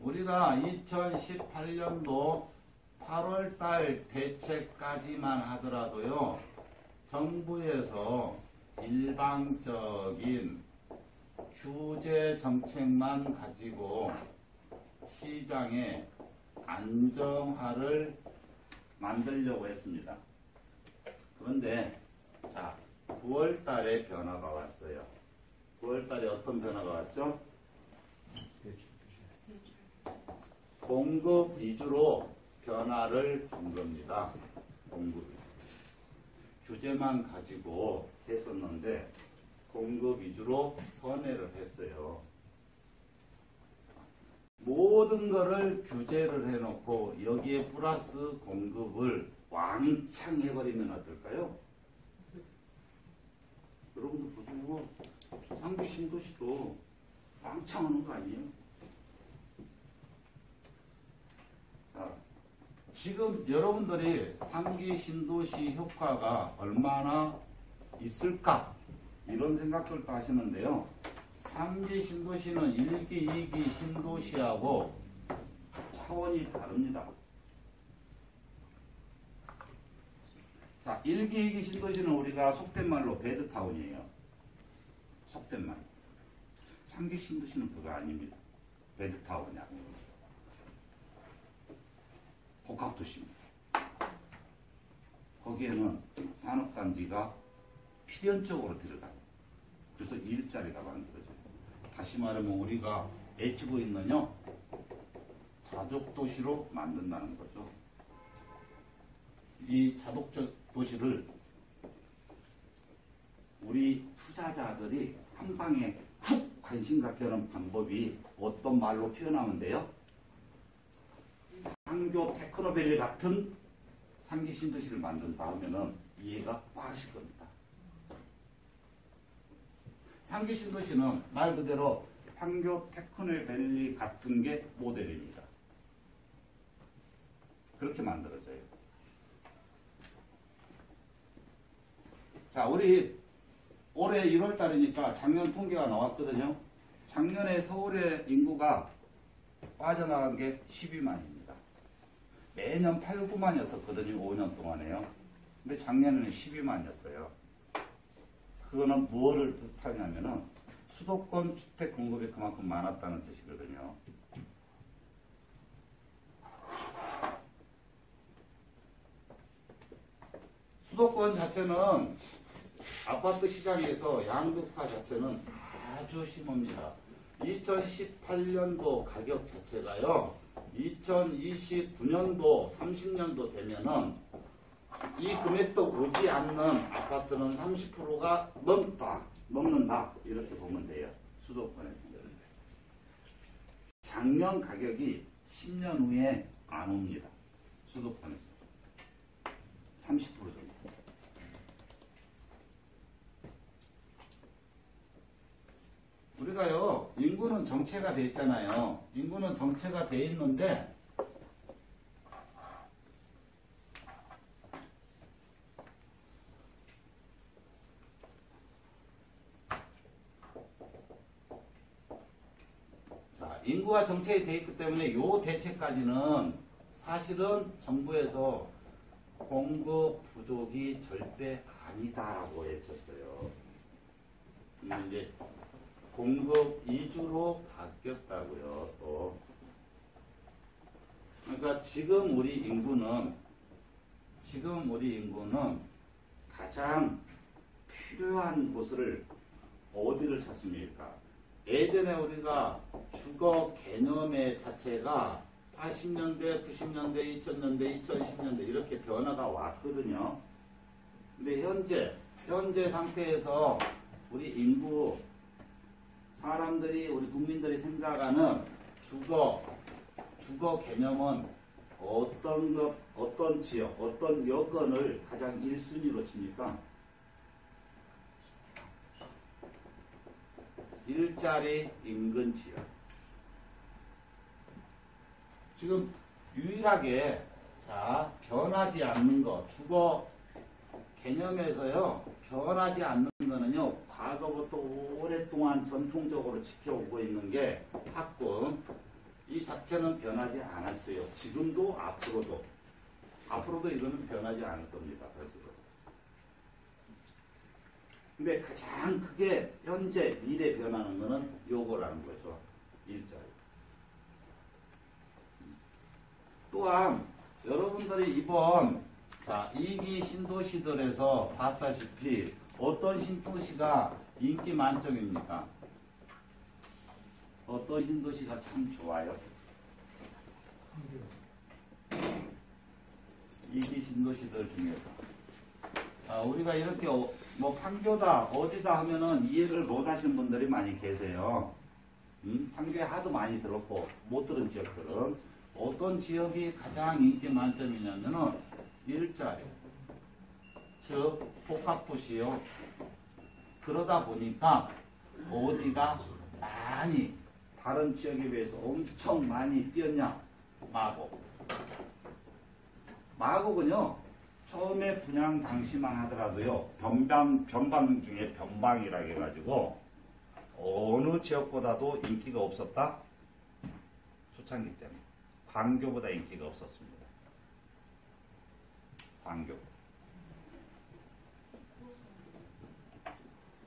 우리가 2018년도 8월달 대책까지만 하더라도요, 정부에서 일방적인 규제 정책만 가지고 시장의 안정화를 만들려고 했습니다. 그런데 자, 9월 달에 변화가 왔어요. 9월 달에 어떤 변화가 왔죠? 공급 위주로 변화를 준 겁니다. 공급 위주. 규제만 가지고 했었는데 공급 위주로 선회를 했어요. 모든 거를 규제를 해놓고 여기에 플러스 공급을 왕창 해버리면 어떨까요? 여러분들 보시고 상기 신도시도 왕창 하는 거 아니에요? 자, 지금 여러분들이 상기 신도시 효과가 얼마나 있을까? 이런 생각들도 하시는데요. 3기 신도시는 1기, 2기 신도시하고 차원이 다릅니다. 자, 1기, 2기 신도시는 우리가 속된 말로 배드타운이에요. 속된 말. 3기 신도시는 그거 아닙니다. 배드타운이 아닙니다. 복합도시입니다. 거기에는 산업단지가 필연적으로 들어가요. 그래서 일자리가 만들어져요. 다시 말하면 우리가 HV는요, 자족도시로 만든다는 거죠. 이 자족도시를 우리 투자자들이 한 방에 훅 관심 갖게 하는 방법이 어떤 말로 표현하면 돼요? 상교 테크노밸리 같은 상기 신도시를 만든다 하면은 이해가 빠르실 겁니다. 상기 신도시는 말 그대로 판교 테크노밸리 같은 게 모델입니다. 그렇게 만들어져요. 자, 우리 올해 1월 달이니까 작년 통계가 나왔거든요. 작년에 서울의 인구가 빠져나간 게 12만입니다. 매년 8, 9만이었었거든요. 5년 동안에요. 근데 작년에는 12만이었어요. 그거는 무엇을 뜻하냐면은 수도권 주택 공급이 그만큼 많았다는 뜻이거든요. 수도권 자체는 아파트 시장에서 양극화 자체는 아주 심합니다. 2018년도 가격 자체가요, 2029년도, 30년도 되면은 이 금액도 오지 않는 아파트는 30%가 넘는다. 이렇게 보면 돼요. 수도권에서. 작년 가격이 10년 후에 안 옵니다. 수도권에서. 30% 정도. 우리가요, 인구는 정체가 돼 있잖아요. 인구는 정체가 돼 있는데, 자, 인구가 정체가 돼 있기 때문에 이 대책까지는 사실은 정부에서 공급 부족이 절대 아니다라고 외쳤어요. 근데 이제 공급 위주로 바뀌었다고요. 또. 그러니까 지금 우리 인구는 가장 필요한 곳을 어디를 찾습니까? 예전에 우리가 주거 개념의 자체가 80년대, 90년대, 2000년대, 2010년대 이렇게 변화가 왔거든요. 근데 현재 상태에서 우리 인구 사람들이, 우리 국민들이 생각하는 주거 개념은 어떤 지역, 어떤 여건을 가장 1순위로 칩니까? 일자리 인근 지역. 지금 유일하게 변하지 않는 거, 주거 개념에서요, 변하지 않는 거는요, 과거부터 오랫동안 전통적으로 지켜오고 있는 게 학군. 이 자체는 변하지 않았어요. 지금도 앞으로도 이거는 변하지 않을 겁니다. 그래서 근데 가장 크게 현재 미래 변하는 거는 요거라는 거죠. 일자리. 또한 여러분들이 이번 2기 신도시들에서 봤다시피 어떤 신도시가 인기 만점입니까? 어떤 신도시가 참 좋아요? 2기 신도시들 중에서 우리가 이렇게 뭐 판교다 어디다 하면은 이해를 못 하시는 분들이 많이 계세요. 판교에 하도 많이 들었고 못 들은 지역들은 어떤 지역이 가장 인기 만점이냐면은 일자리, 즉 복합도시요. 그러다 보니까 어디가 많이 다른 지역에 비해서 엄청 많이 뛰었냐? 마곡은요 처음에 분양 당시만 하더라도요 변방 중에 변방이라 해가지고 어느 지역보다도 인기가 없었다? 초창기 때문에 광교보다 인기가 없었습니다. 광교.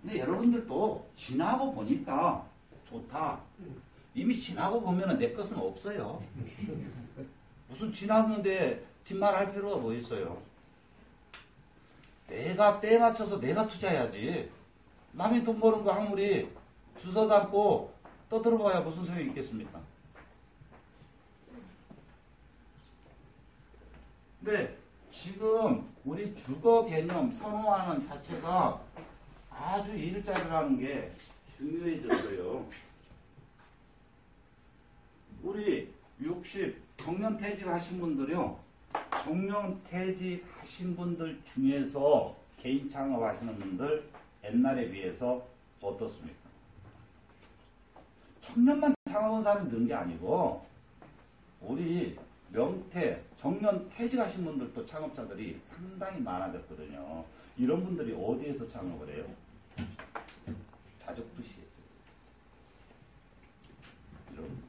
근데 여러분들도 지나고 보니까 좋다. 이미 지나고 보면은 내 것은 없어요. 무슨 지났는데 뒷말 할 필요가 뭐 있어요? 내가 때에 맞춰서 내가 투자해야지. 남이 돈 버는 거 아무리 주워 담고 떠들어봐야 무슨 소용이 있겠습니까? 근데 지금 우리 주거 개념 선호하는 자체가 아주 일자리라는 게 중요해졌어요. 우리 60 정년퇴직 하신 분들이요. 정년퇴직 하신 분들 중에서 개인 창업하시는 분들 옛날에 비해서 어떻습니까? 청년만 창업한 사람이 는 게 아니고 우리 명퇴, 정년퇴직 하신 분들도 창업자들이 상당히 많아졌거든요. 이런 분들이 어디에서 창업을 해요? 자족도시에 했어요. 이런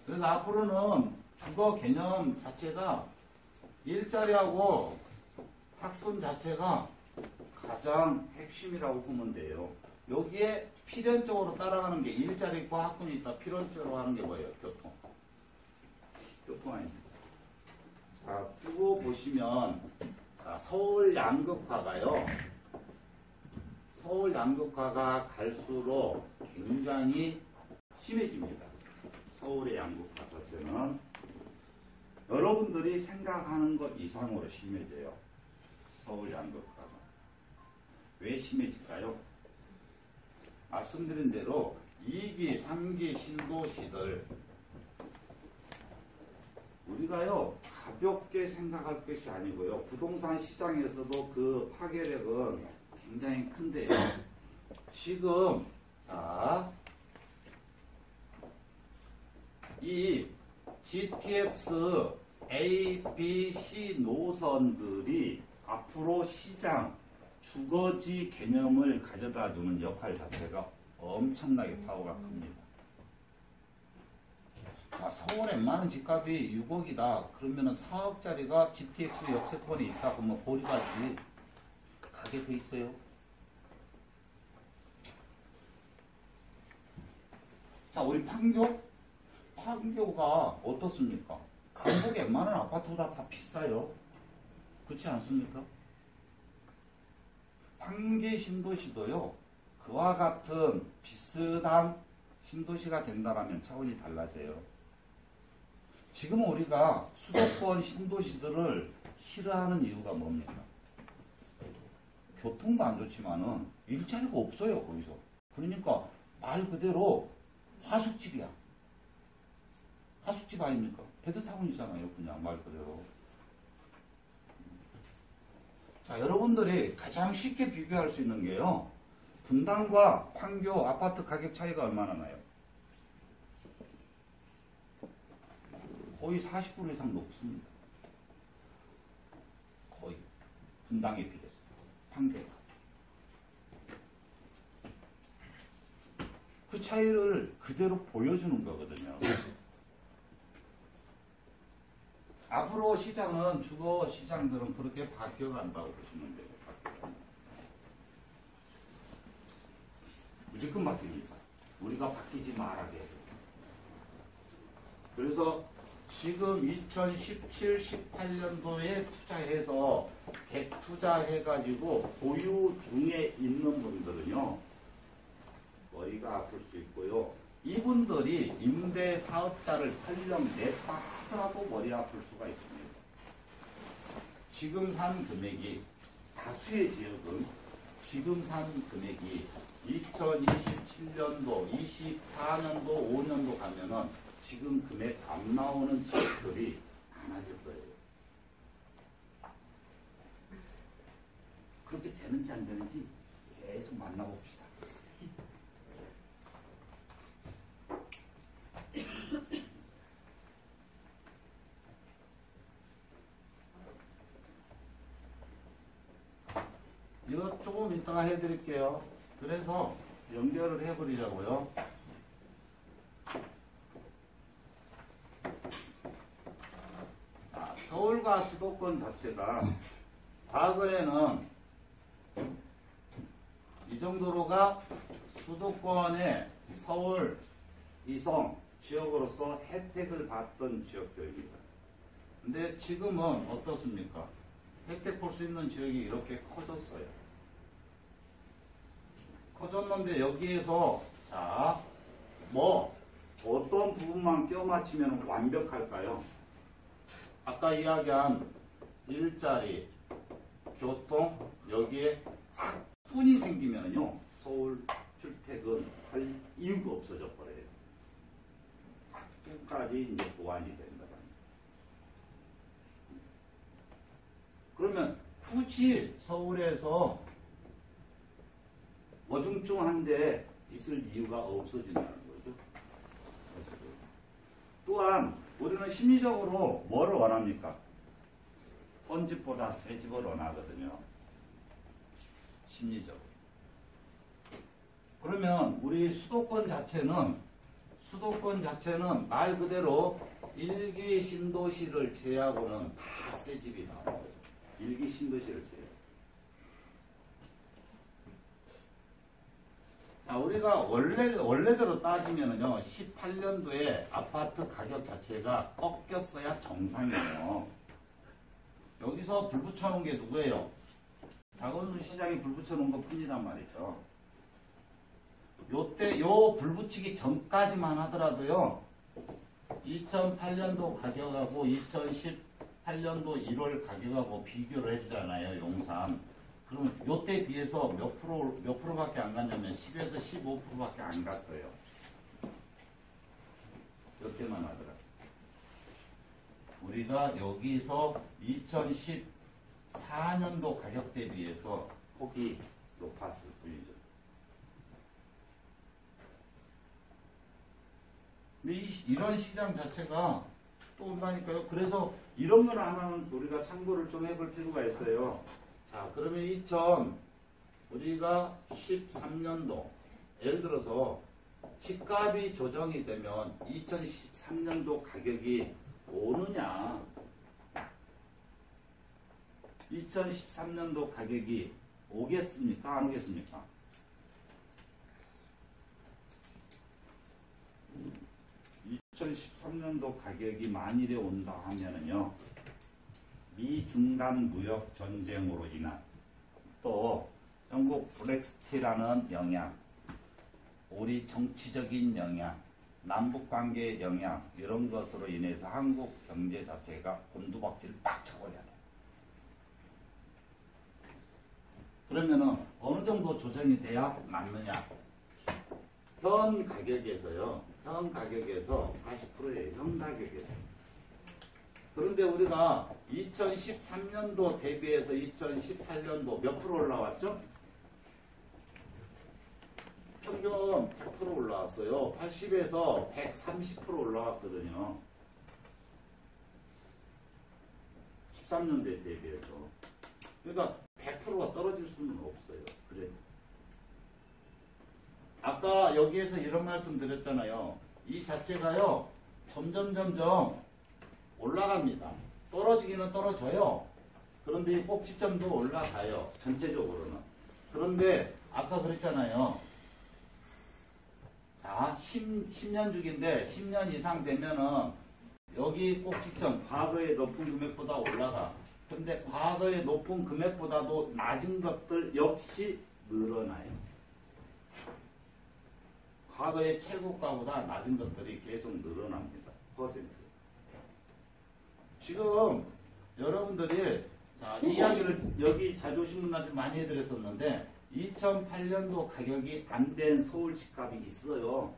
그래서 앞으로는 주거 개념 자체가 일자리하고 학군 자체가 가장 핵심이라고 보면 돼요. 여기에 필연적으로 따라가는 게 일자리 있고 학군이 있다. 필연적으로 하는 게 뭐예요? 교통. 교통 아닙니다. 자, 두고 보시면 서울 양극화가요. 서울 양극화가 갈수록 굉장히 심해집니다. 서울의 양극화 자체는 여러분들이 생각하는 것 이상으로 심해져요. 서울 양극화가. 왜 심해질까요? 말씀드린 대로 2기, 3기 신도시들 우리가요 가볍게 생각할 것이 아니고요. 부동산 시장에서도 그 파괴력은 굉장히 큰데요. 지금 이 GTX A, B, C 노선들이 앞으로 시장 주거지 개념을 가져다 주는 역할 자체가 엄청나게 파워가 큽니다. 서울에 많은 집값이 6억이다. 그러면은 4억짜리가 GTX 역세권이 있다. 그러면 보리가지 가게 돼 있어요. 자, 우리 판교가 어떻습니까? 강북에 웬만한 아파트보다 다 비싸요. 그렇지 않습니까? 상계 신도시도요. 그와 같은 비슷한 신도시가 된다면 차원이 달라져요. 지금 우리가 수도권 신도시들을 싫어하는 이유가 뭡니까? 교통도 안 좋지만은 일자리가 없어요, 거기서. 그러니까 말 그대로 하숙집이야. 하숙집 아닙니까? 베드타운이잖아요, 그냥 말 그대로. 자, 여러분들이 가장 쉽게 비교할 수 있는 게요. 분당과 판교 아파트 가격 차이가 얼마나 나요? 거의 40% 이상 높습니다. 거의. 분당에 비해서. 관계가. 그 차이를 그대로 보여주는 거거든요. 앞으로 시장은 주거 시장들은 그렇게 바뀌어간다고 보시면 돼요. 무조건 바뀝니다. 우리가 바뀌지 말아게 해요. 그래서 지금 2017, 18년도에 투자해서 갭 투자해가지고 보유 중에 있는 분들은요, 머리가 아플 수 있고요. 이분들이 임대 사업자를 설령 냈다 하더라도 머리 아플 수가 있습니다. 지금 산 금액이, 다수의 지역은 지금 산 금액이 2027년도, 24년도, 5년도 가면은 지금 금액 안 나오는 지역들이 많아질 거예요. 그렇게 되는지 안 되는지 계속 만나봅시다. 이거 조금 이따가 해드릴게요. 그래서 연결을 해버리자고요. 자, 서울과 수도권 자체가 과거에는 이 정도로가 수도권의 서울, 이성 지역으로서 혜택을 받던 지역들입니다. 근데 지금은 어떻습니까? 혜택 볼 수 있는 지역이 이렇게 커졌어요. 커졌는데 여기에서 자, 뭐 어떤 부분만 껴 맞추면 완벽할까요? 아까 이야기한 일자리, 교통, 여기에 학군이 생기면요, 서울 출퇴근 할 이유가 없어져 버려요. 학군까지 이제 보완이 된다. 그러면 굳이 서울에서 어중중한데 있을 이유가 없어진다는 거죠. 또한 우리는 심리적으로 뭐를 원합니까? 헌 집보다 새 집을 원하거든요. 심리적으로. 그러면 우리 수도권 자체는 말 그대로 일기 신도시를 제외하고는 다 새 집이 나와요. 일기 신도시를 제외. 자, 우리가 원래대로 따지면은요, 18년도에 아파트 가격 자체가 꺾였어야 정상이에요. 여기서 불 붙여놓은 게 누구예요? 박원순 시장이 불 붙여놓은 것 뿐이란 말이죠. 요때, 불 붙이기 전까지만 하더라도요, 2008년도 가격하고 2018년도 1월 가격하고 비교를 해주잖아요, 용산. 그러면 요때 비해서 몇 프로밖에 안 갔냐면 10에서 15%밖에 안 갔어요. 몇 개만 하더라. 우리가 여기서 2014년도 가격 대비해서 폭이 높았을 뿐이죠. 근데 이런 시장 자체가 또 온다니까요. 그래서 이런 걸 하나는 우리가 참고를 좀 해볼 필요가 있어요. 자, 그러면 우리가 13년도, 예를 들어서 집값이 조정이 되면 2013년도 가격이 오느냐, 2013년도 가격이 오겠습니까? 안 오겠습니까? 2013년도 가격이 만일에 온다 하면은요, 미중간 무역 전쟁으로 인한 또 영국 브렉시트라는 영향, 우리 정치적인 영향, 남북관계의 영향, 이런 것으로 인해서 한국 경제 자체가 곤두박질 빡 쳐버려야 돼. 그러면은 어느 정도 조정이 돼야 맞느냐? 현 가격에서 40%예요. 현 가격에서. 그런데 우리가 2013년도 대비해서 2018년도 몇 프로 올라왔죠? 평균 100% 올라왔어요. 80에서 130% 올라왔거든요. 13년도에 대비해서. 그러니까 100%가 떨어질 수는 없어요. 그래도. 아까 여기에서 이런 말씀 드렸잖아요. 이 자체가요, 점점 올라갑니다. 떨어지기는 떨어져요. 그런데 이 꼭지점도 올라가요. 전체적으로는. 그런데 아까 그랬잖아요. 자, 10년 주기인데 10년 이상 되면은 여기 꼭지점, 과거의 높은 금액보다 올라가. 근데 과거의 높은 금액보다도 낮은 것들 역시 늘어나요. 과거의 최고가보다 낮은 것들이 계속 늘어납니다. 퍼센트. 지금 여러분들이 자, 이 이야기를 여기 자주 오신 분한테 많이 해드렸었는데 2008년도 가격이 안 된 서울 집값이 있어요.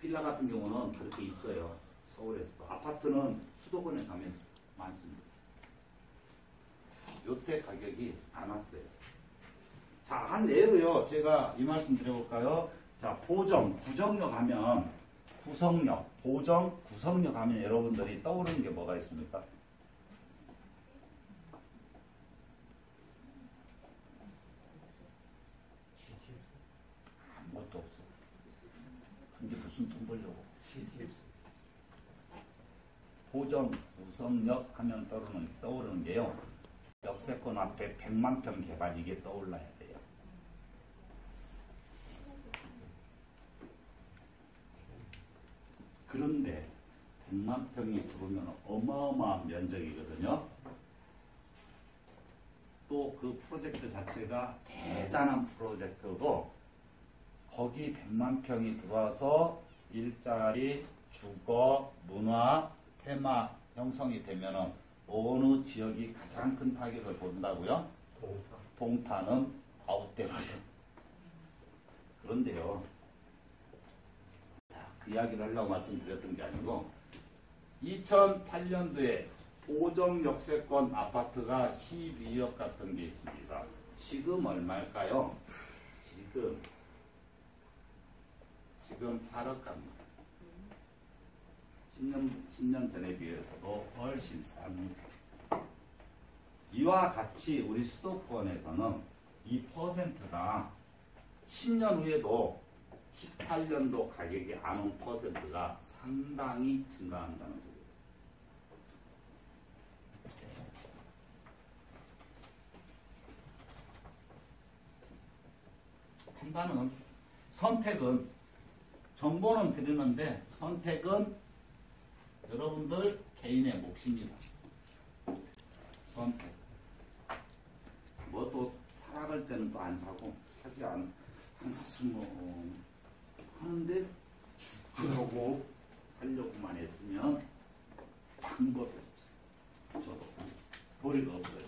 빌라 같은 경우는 그렇게 있어요. 서울에서도. 아파트는 수도권에 가면 많습니다. 요때 가격이 안 왔어요. 자, 한 예로요. 제가 이 말씀 드려볼까요? 자, 보정, 구정역 하면 구성역, 보정, 구성역 하면 여러분들이 떠오르는 게 뭐가 있습니까? 아무것도 없어. 근데 무슨 돈 벌려고? 보정, 구성역 하면 떠오르는 게요. 역세권 앞에 100만 평 개발 이게 떠올라야 돼요. 그런데 100만 평이 들어오면 어마어마한 면적이거든요. 또 그 프로젝트 자체가 대단한 프로젝트고 거기 100만 평이 들어와서 일자리, 주거, 문화, 테마 형성이 되면은 어느 지역이 가장 큰 타격을 본다고요? 동탄은 아웃돼가죠. 그런데요. 자, 그 이야기를 하려고 말씀드렸던 게 아니고 2008년도에 오정 역세권 아파트가 12억 같은 게 있습니다. 지금 얼마일까요? 지금 8억 갑니다. 10년 전에 비해서도 훨씬 쌉니다. 이와 같이 우리 수도권에서는 이 퍼센트가 10년 후에도 18년도 가격이 안 온 퍼센트가 상당히 증가한다는 소리예요. 판단은, 선택은, 정보는 드리는데 선택은 여러분들 개인의 몫입니다. 선택. 뭐 또 살아갈 때는 또 안 사고 하지 안 샀으면 하는데 그러고 살려고만 했으면 방법이 없어요. 저도 도리가 없어요.